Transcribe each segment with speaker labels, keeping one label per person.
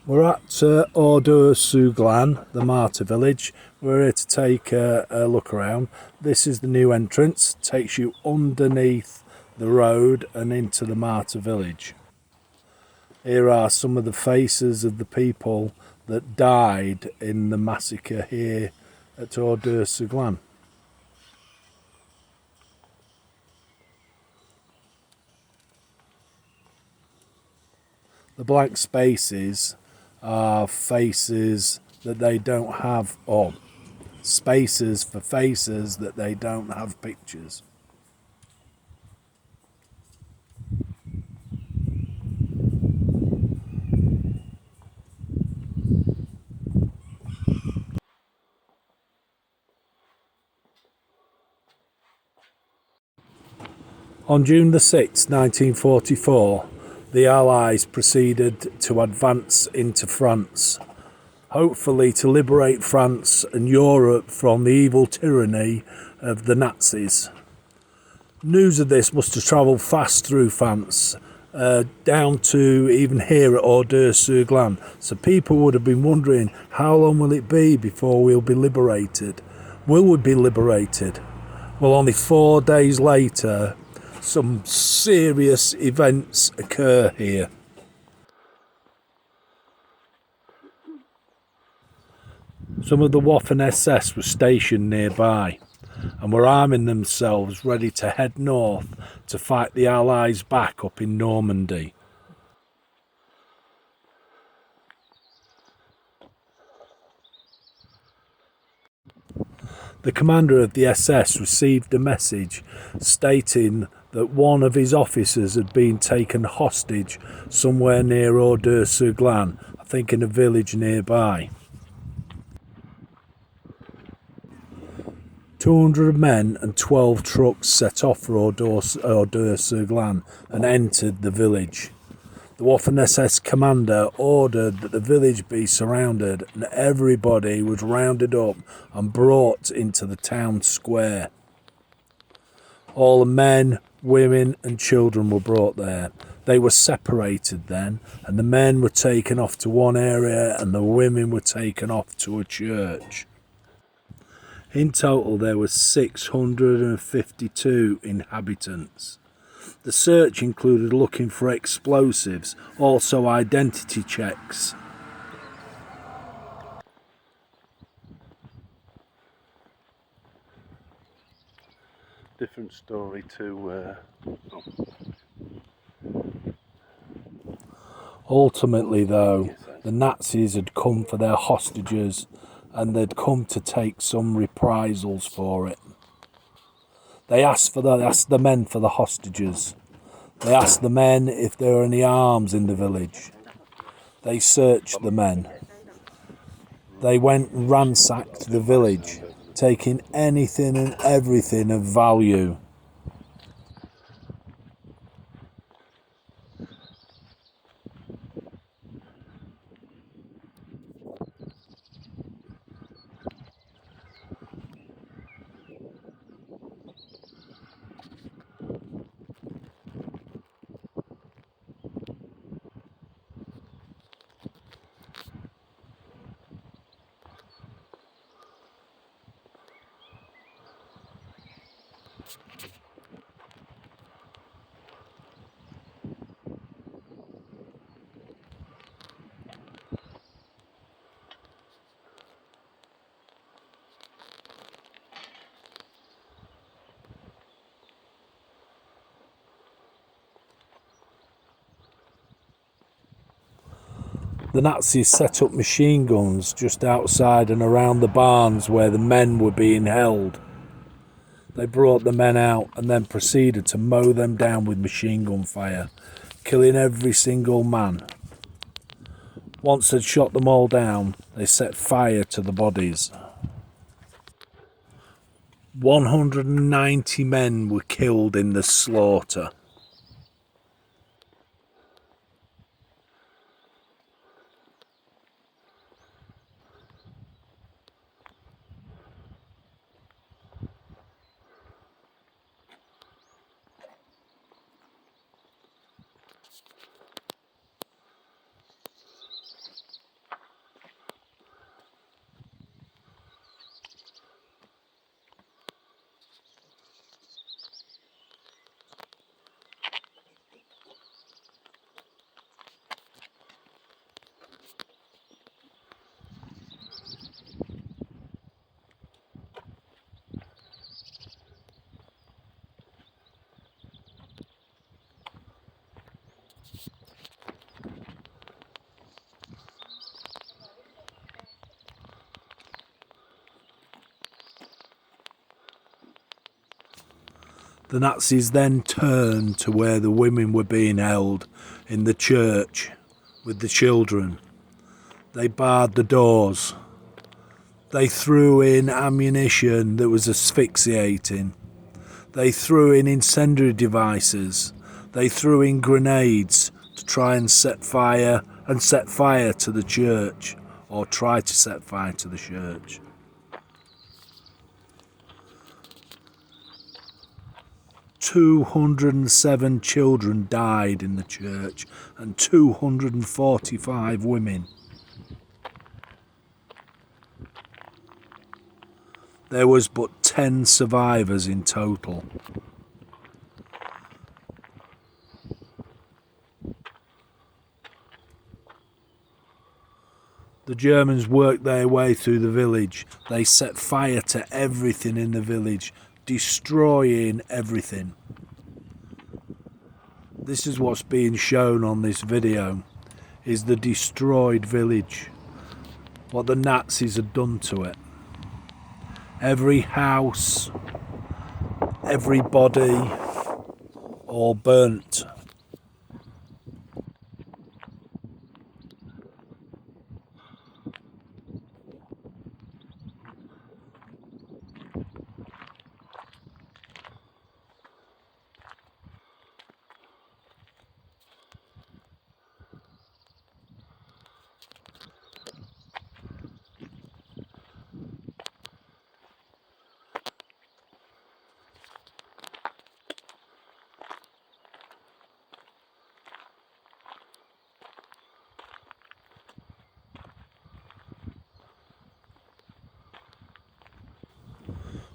Speaker 1: We're at Ordour Sur Glance, the Martyr village. We're here to take a look around. This is the new entrance, takes you underneath the road and into the Martyr village. Here are some of the faces of the people that died in the massacre here at Ordour Sur Glance. The blank spaces are faces that they don't have, or spaces for faces that they don't have pictures. On June the 6th, 1944, the Allies proceeded to advance into France, hopefully to liberate France and Europe from the evil tyranny of the Nazis. News of this must have travelled fast through France, down to even here at Ordour Sur Glance. So people would have been wondering, how long will it be before we'll be liberated? Will we be liberated? Well, only 4 days later, some serious events occur here. Some of the Waffen SS were stationed nearby and were arming themselves ready to head north to fight the Allies back up in Normandy. The commander of the SS received a message stating that one of his officers had been taken hostage somewhere near Ordour Sur Glance, I think in a village nearby. 200 men and 12 trucks set off for Ordour Sur Glance and entered the village. The Waffen SS commander ordered that the village be surrounded and everybody was rounded up and brought into the town square. All the men, women and children were brought there. They were separated then, and the men were taken off to one area and the women were taken off to a church. In total there were 652 inhabitants. The search included looking for explosives, also identity checks. Different story to... Ultimately though, the Nazis had come for their hostages and they'd come to take some reprisals for it. They asked the men for the hostages. They asked the men if there were any arms in the village. They searched the men. They went and ransacked the village, taking anything and everything of value. The Nazis set up machine guns just outside and around the barns where the men were being held. They brought the men out and then proceeded to mow them down with machine gun fire, killing every single man. Once they'd shot them all down, they set fire to the bodies. 190 men were killed in the slaughter. The Nazis then turned to where the women were being held in the church with the children. They barred the doors. They threw in ammunition that was asphyxiating. They threw in incendiary devices. They threw in grenades to try and set fire to the church, or try to set fire to the church. "207 children died in the church and 245 women. There was but 10 survivors in total. The Germans worked their way through the village. They set fire to everything in the village, destroying everything. This is what's being shown on this video, is the destroyed village, what the Nazis had done to it. Every house, every body, all burnt.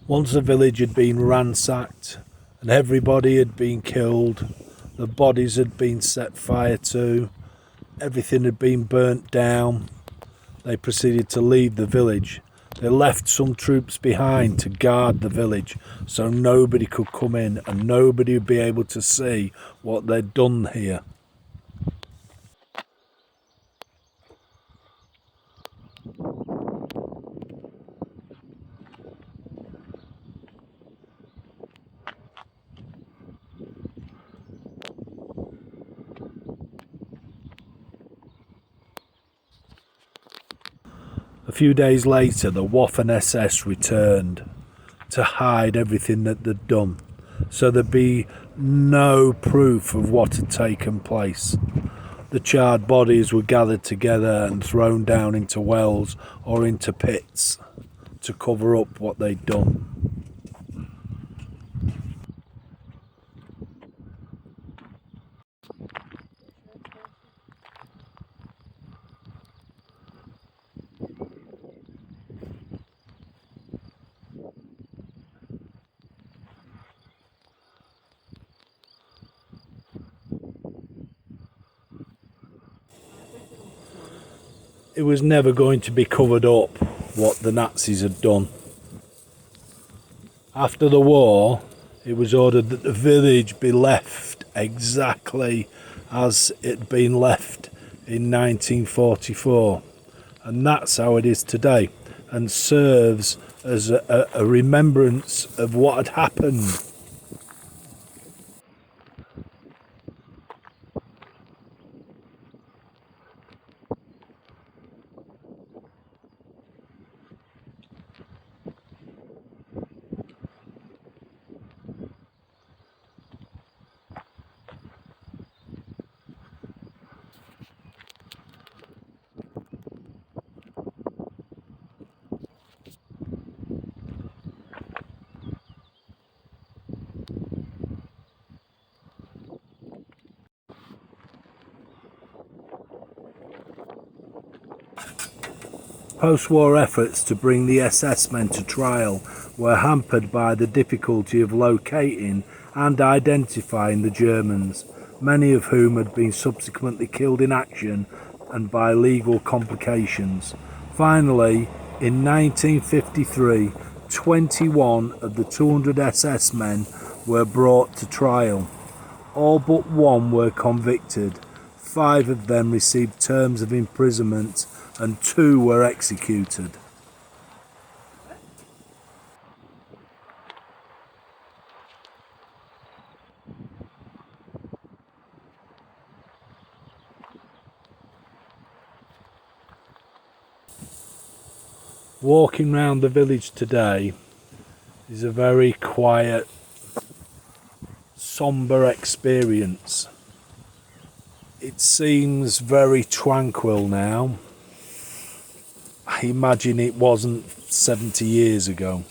Speaker 1: Once the village had been ransacked and everybody had been killed, the bodies had been set fire to, everything had been burnt down, they proceeded to leave the village. They left some troops behind to guard the village so nobody could come in and nobody would be able to see what they'd done here. A few days later, the Waffen-SS returned to hide everything that they'd done, so there'd be no proof of what had taken place. The charred bodies were gathered together and thrown down into wells or into pits to cover up what they'd done. It was never going to be covered up what the Nazis had done. After the war, it was ordered that the village be left exactly as it had been left in 1944. And that's how it is today, and serves as a remembrance of what had happened. Post-war efforts to bring the SS men to trial were hampered by the difficulty of locating and identifying the Germans, many of whom had been subsequently killed in action and by legal complications. Finally, in 1953, 21 of the 200 SS men were brought to trial. All but one were convicted. 5 of them received terms of imprisonment and 2 were executed. Walking round the village today is a very quiet, sombre experience. It seems very tranquil now. I imagine it wasn't 70 years ago.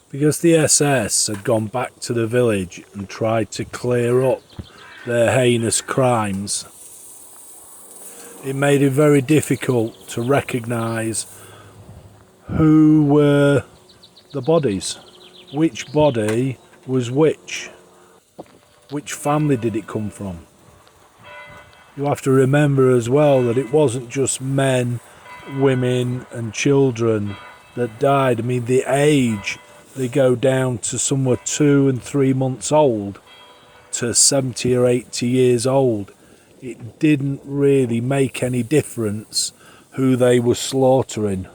Speaker 1: Because the SS had gone back to the village and tried to clear up their heinous crimes, it made it very difficult to recognise who were the bodies, which body was which family did it come from. You have to remember as well that it wasn't just men, women and children that died. I mean, the age, they go down to somewhere 2 and 3 months old to 70 or 80 years old. It didn't really make any difference who they were slaughtering.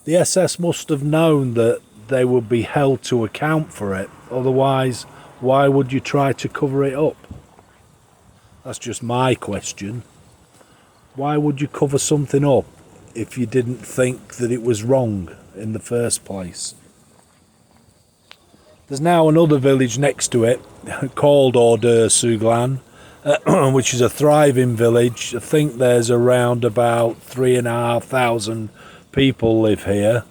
Speaker 1: The SS must have known that they would be held to account for it. Otherwise, why would you try to cover it up? That's just my question. Why would you cover something up if you didn't think that it was wrong in the first place? There's now another village next to it called Ordour Sur Glance, which is a thriving village. I think there's around about 3,500 people live here.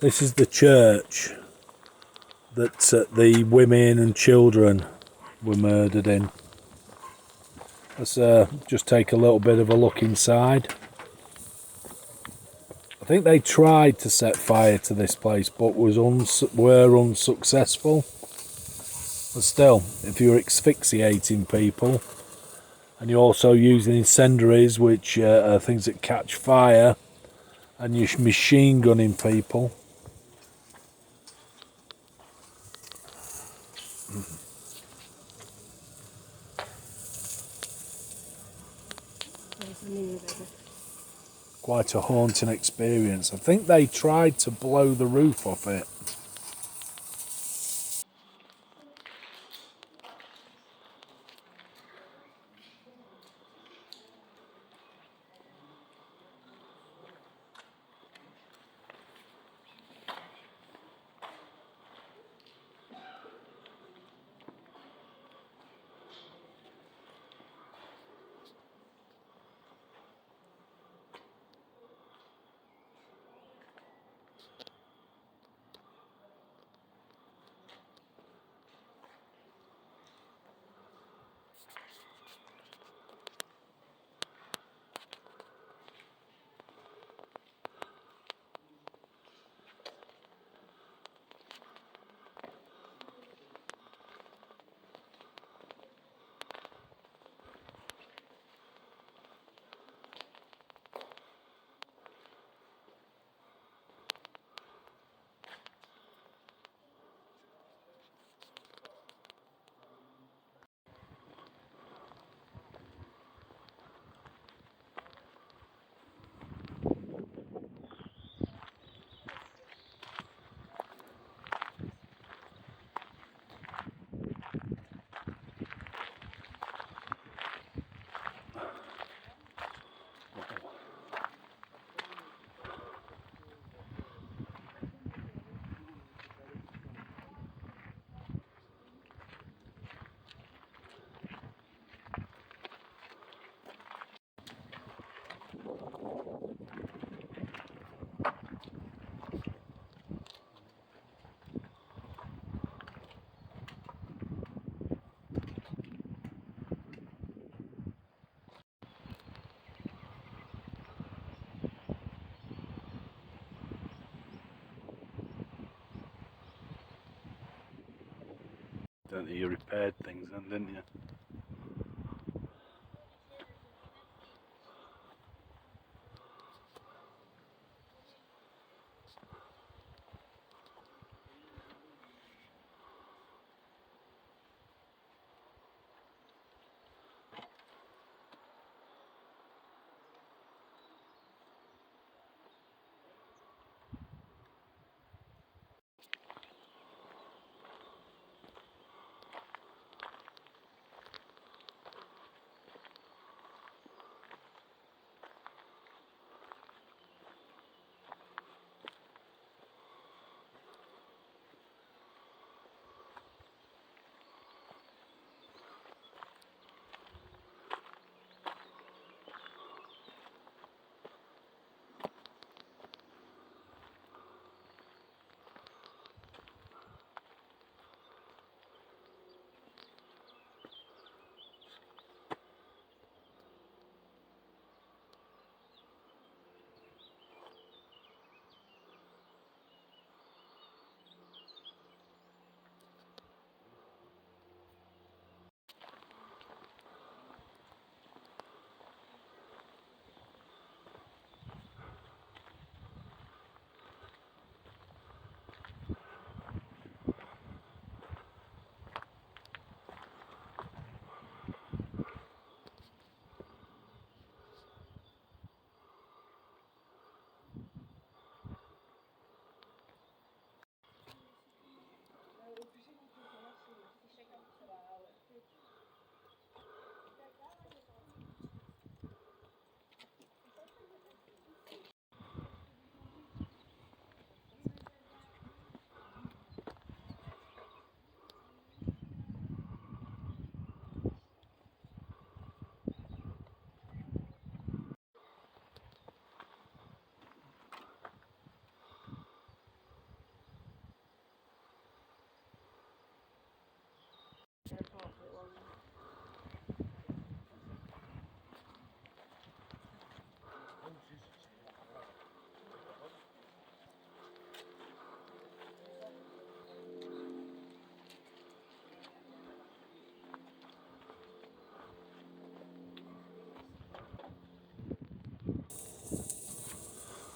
Speaker 1: This is the church that the women and children were murdered in. Let's just take a little bit of a look inside. I think they tried to set fire to this place, but were unsuccessful. But still, if you're asphyxiating people, and you're also using incendiaries, which are things that catch fire, and you're machine gunning people. Quite a haunting experience. I think they tried to blow the roof off it. Don't you repaired things then, didn't you?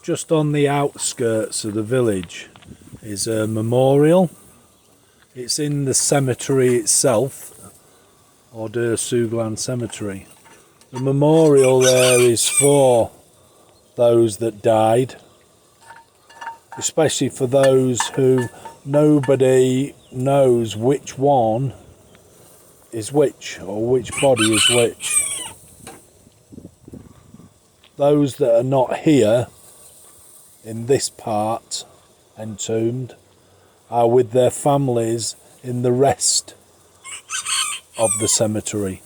Speaker 1: Just on the outskirts of the village is a memorial. It's in the cemetery itself, Ordour Sur Glance cemetery. The memorial there is for those that died, especially for those who nobody knows which one is which, or which body is which. Those that are not here in this part entombed are with their families in the rest of the cemetery.